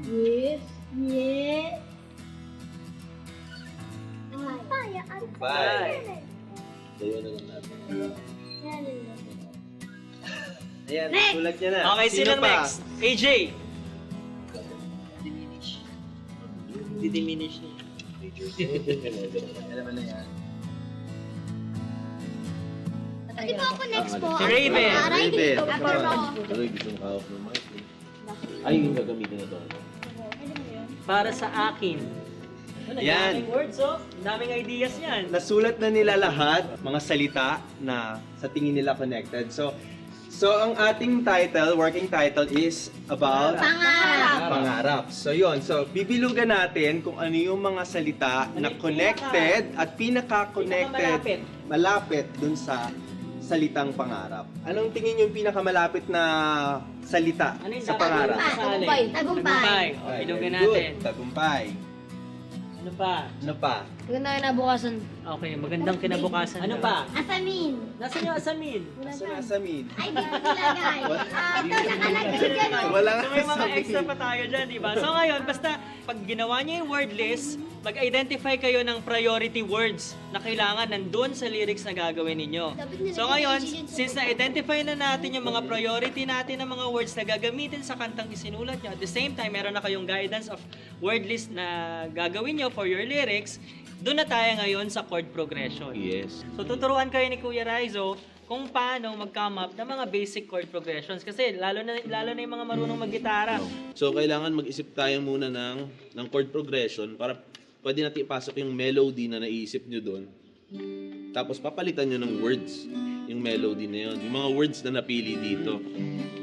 Yes. Yes. Papaya. Papaya. Sayo na lang natin. Ayan, sulat niya na. Okay, sino pa? next? AJ. Diminish. Didiminish niya. Alam mo na yan. Di ba ako next po? Si Raven. Raven. Ako raw. Tuloy, gusto mo kahawak ng mic. Ay, yung gagamitin na to. Para sa akin. Ano, Yan. daming words, oh. Daming ideas yan. Nasulat na nila lahat, mga salita na sa tingin nila connected. So ang ating title, working title is about pangarap. So yun, so bibilugan natin kung ano yung mga salita na connected at pinaka-connected, malapit dun sa salitang pangarap. Anong tingin yung pinakamalapit na salita Ano yung sa dapat pangarap? masali? Tagumpay. Tagumpay. O, Okay, bilugan very good. natin. Tagumpay. Ano pa? Ano pa? Maganda na bukasan. Okay, magandang kinabukasan. Ano pa? Asamin. Nasaan yung asamin? Asa na asamin? Ay, di ko nilagay. Ito, nakalagay dyan. Wala So nga may mga asamin. extra pa tayo dyan, di ba? So ngayon, basta pag ginawa niyo yung word list, mag-identify kayo ng priority words na kailangan nandun sa lyrics na gagawin ninyo. So ngayon, since na-identify na natin yung mga priority natin ng mga words na gagamitin sa kantang isinulat nyo, at the same time, meron na kayong guidance of word list na gagawin nyo for your lyrics, doon na tayo ngayon sa chord progression. Yes. So tuturuan kayo ni Kuya Raizo kung paano mag-come up ng mga basic chord progressions kasi lalo na yung mga marunong maggitara. So, kailangan mag-isip tayo muna ng chord progression para pwede natin ipasok yung melody na naiisip nyo doon. Tapos, papalitan nyo ng words yung melody na yun. Yung mga words na napili dito.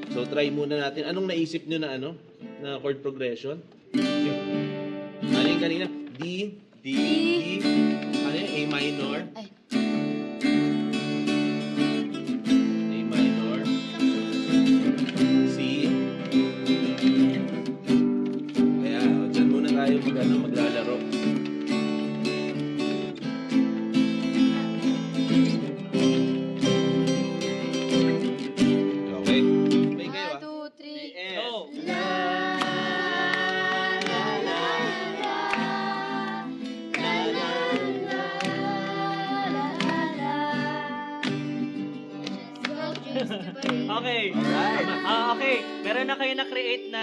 So, try muna natin. Anong naisip nyo na na chord progression? Ano yung kanina? D, D, D, ano yung A minor? A minor. C. Kaya, dyan muna tayo maglalaro. Okay. May kayo 1, 2, 3. And Go! Okay. Alright. Okay. Meron na kayo na-create na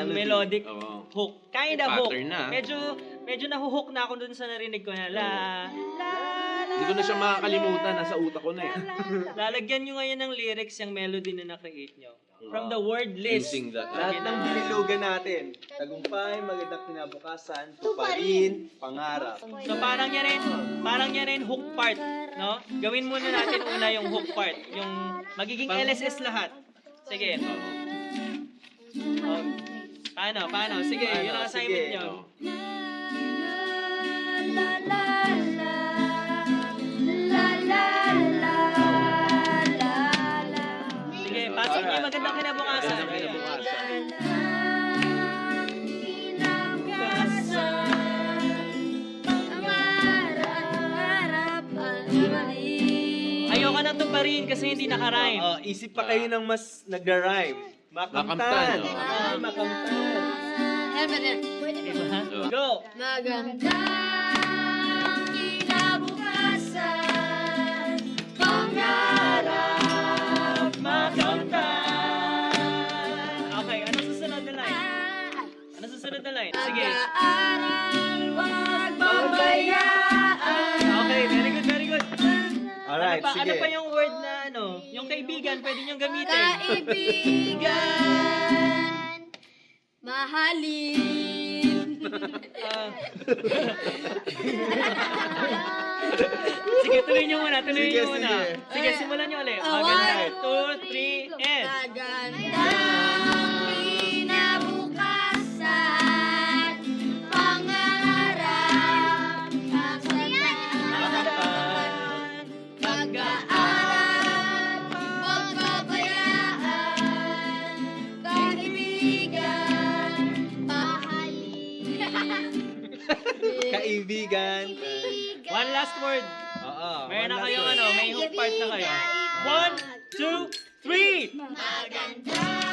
melodic Oo. hook. Kind of May hook. pattern na. Medyo nahuhook na ako dun sa narinig ko na la. Hindi ko na siya makakalimutan. Nasa utak ko na eh. Lalagyan nyo ngayon ng lyrics yung melody na na-create nyo. From the word list. Using that. lahat ng binilugan natin. Tagumpay, magandang kinabukasan, tuparin, pangarap. So parang yan rin hook part, no? Gawin muna natin una yung hook part, yung magiging LSS lahat. Sige. Paano? Sige, yun ang assignment Sige. nyo. Sige, pasok nyo yung magandang kinabukasan. Magandang kinabukasan. Ayoko nang tuparin kasi hindi nakarhyme. Oo, isip pa kayo ng mas nagra-rhyme. Makamtan. Makamtan, oo. Ay, makamtan. Diba? Go! Magandang kinabukasan, pangarap, Makamtan! Okay, ano susunod na line? Ano susunod na line? Sige. pag-aaral, wag pabayaan. Okay, very good. Alright, Ano sige. pa yung word na yung kaibigan, pwede niyong gamitin. Kaibigan, mahalin. Ah. Sige, tuloy niyo muna. Sige. Sige, simulan niyo ulit. Ah, Maganda. 2, 3, and. Magandang kinabukasan, pangarap, Makamtan. pag-aaral, huwag pabayaan, kaibigan, mahalin. Kaibigan. One last word. Oo. Meron na one kayong last word. may hook part na kayo. 1, 2, 3! Magandang